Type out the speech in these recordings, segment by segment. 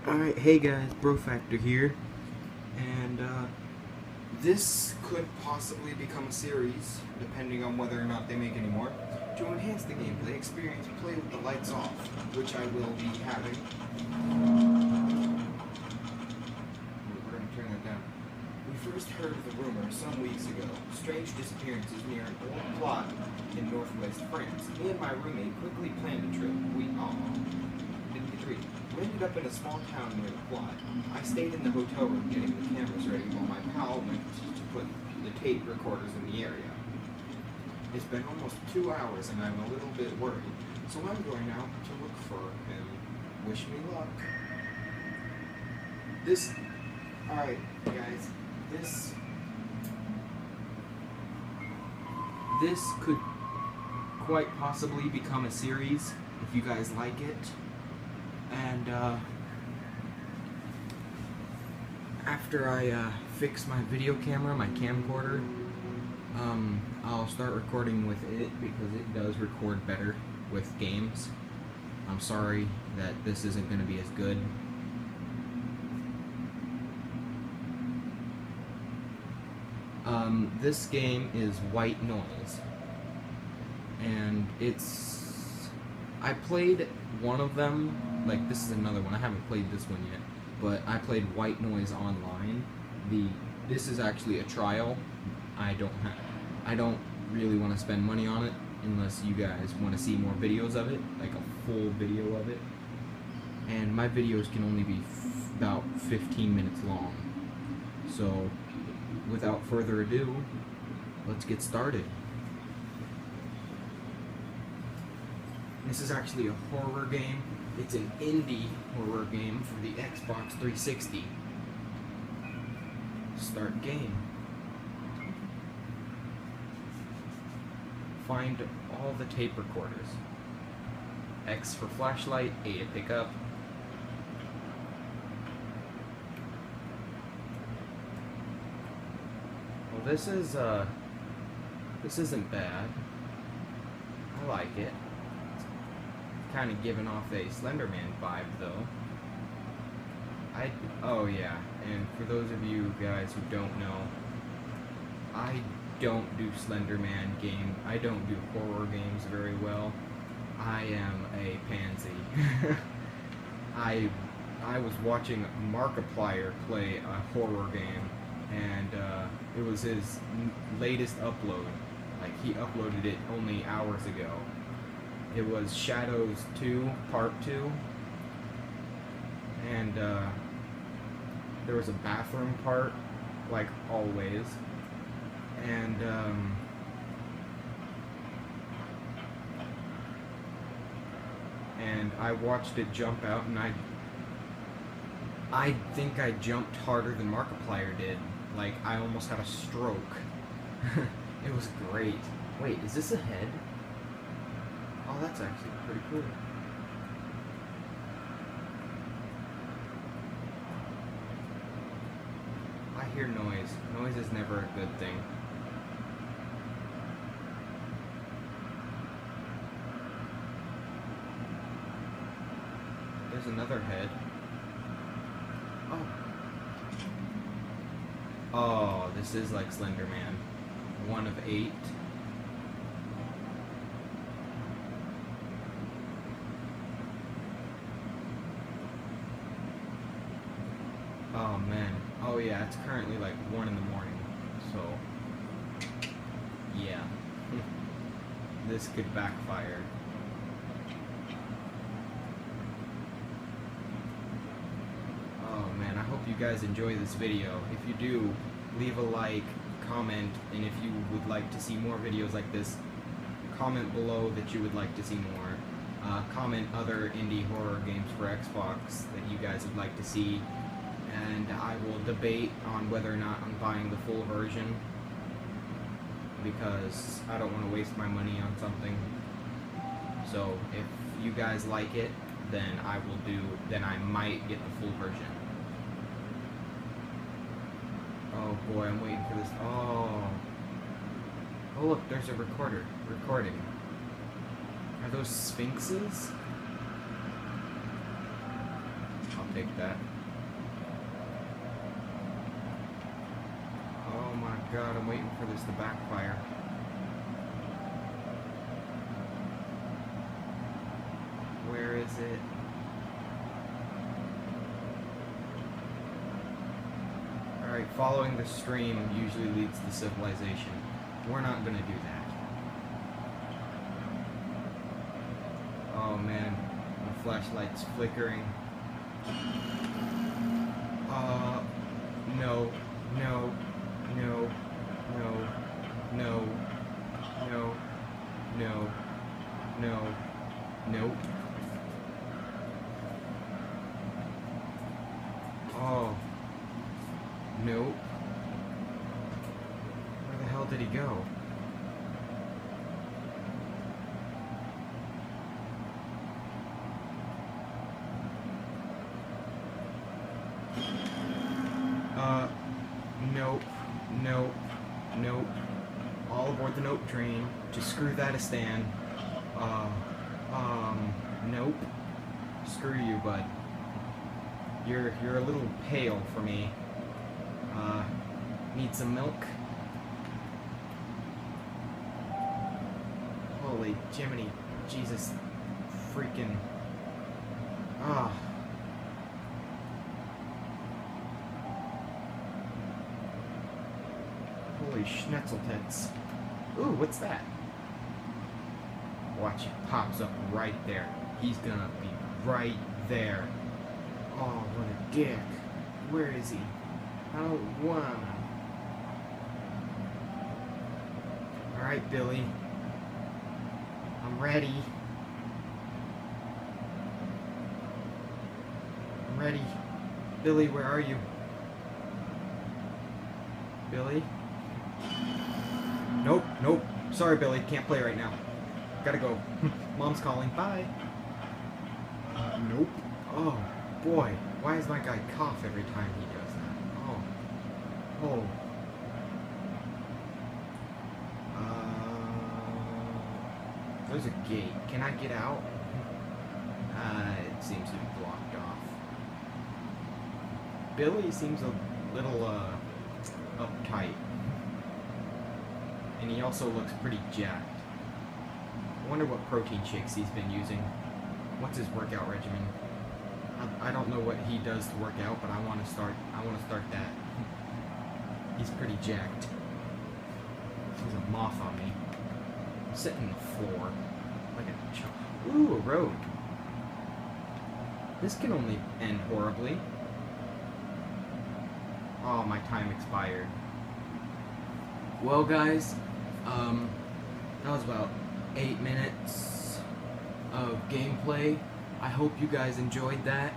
Alright, hey guys, Bro Factor here, and this could possibly become a series, depending on whether or not they make any more, to enhance the gameplay experience. Play with the lights off, which I will be having. We're going to turn that down. We first heard of the rumor some weeks ago, strange disappearances near an old plot in northwest France. Me and my roommate quickly planned a trip. We ended up in a small town near the plot. I stayed in the hotel room getting the cameras ready while my pal went to put the tape recorders in the area. It's been almost 2 hours and I'm a little bit worried, so I'm going out to look for him. Wish me luck. Alright guys, this could quite possibly become a series if you guys like it. And after I fix my video camera, my camcorder, I'll start recording with it because it does record better with games. I'm sorry that this isn't going to be as good. This game is White Noise, and I played one of them. Like, this is another one. I haven't played this one yet, but I played White Noise online. This is actually a trial. I don't really want to spend money on it unless you guys want to see more videos of it, like a full video of it. And my videos can only be about 15 minutes long. So, without further ado, let's get started. This is actually a horror game. It's an indie horror game for the Xbox 360. Start game. Find all the tape recorders. X for flashlight, A to pick up. Well, this isn't bad. I like it. Kind of giving off a Slenderman vibe, though. Oh yeah, and for those of you guys who don't know, I don't do Slenderman game. I don't do horror games very well. I am a pansy. I was watching Markiplier play a horror game, and it was his latest upload. Like, he uploaded it only hours ago. It was Shadows 2, Part 2, and there was a bathroom part, like always, and I watched it jump out, and I think I jumped harder than Markiplier did. Like, I almost had a stroke. It was great. Wait, is this a head? Oh, that's actually pretty cool. I hear noise. Noise is never a good thing. There's another head. Oh, this is like Slenderman. 1 of 8. Oh man. Oh yeah, it's currently like 1 in the morning. So, yeah. This could backfire. Oh man, I hope you guys enjoy this video. If you do, leave a like, comment, and if you would like to see more videos like this, comment below that you would like to see more. Comment other indie horror games for Xbox that you guys would like to see. And I will debate on whether or not I'm buying the full version, because I don't want to waste my money on something. So if you guys like it, then I might get the full version. Oh boy, I'm waiting for this. Oh look, there's a recording. Are those sphinxes? take that. Oh my god, I'm waiting for this to backfire. Where is it? Alright, following the stream usually leads to civilization. We're not gonna do that. Oh man, my flashlight's flickering. No, no, no, no, no, no, no, no, nope. Oh, nope. Where the hell did he go? Nope, nope, nope. All aboard the nope train. Just screw that Stan. Nope. Screw you, bud. You're a little pale for me. Need some milk? Holy Jiminy. Jesus. Freaking. Ah. Holy schnitzel tits. Ooh, what's that? Watch, it pops up right there. He's gonna be right there. Oh, what a dick. Where is he? I don't want him. Alright, Billy. I'm ready. I'm ready. Billy, where are you? Billy? Nope, nope. Sorry, Billy. Can't play right now. Gotta go. Mom's calling. Bye. Nope. Oh, boy. Why does my guy cough every time he does that? Oh. Oh. There's a gate. Can I get out? It seems to be blocked off. Billy seems a little, uptight. And he also looks pretty jacked. I wonder what protein shakes he's been using. What's his workout regimen? I don't know what he does to work out, but I want to start that. He's pretty jacked. There's a moth on me. I'm sitting on the floor like a chump. Ooh, a road. This can only end horribly. Oh, my time expired. Well, guys, that was about 8 minutes of gameplay. I hope you guys enjoyed that.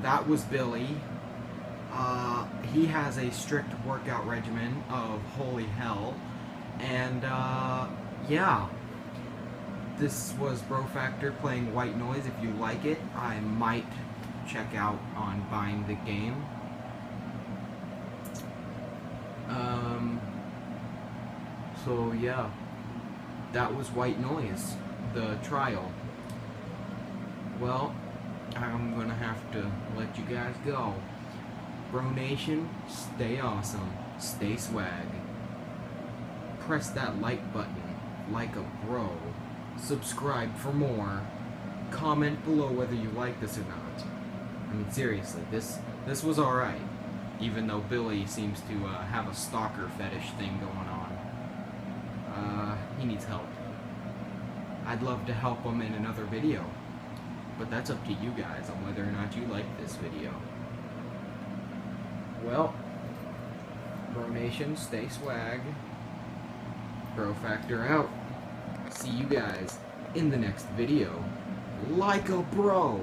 That was Billy. He has a strict workout regimen of holy hell. And, yeah. This was Brofactor playing White Noise. If you like it, I might check out on buying the game. So yeah, that was White Noise, the trial. Well, I'm gonna have to let you guys go. Bro Nation, stay awesome, stay swag. Press that like button, like a bro. Subscribe for more. Comment below whether you like this or not. I mean, seriously, this was alright. Even though Billy seems to have a stalker fetish thing going on. He needs help. I'd love to help him in another video. But that's up to you guys on whether or not you like this video. Well, Bro Nation, stay swag. Brofactor out. See you guys in the next video. Like a bro!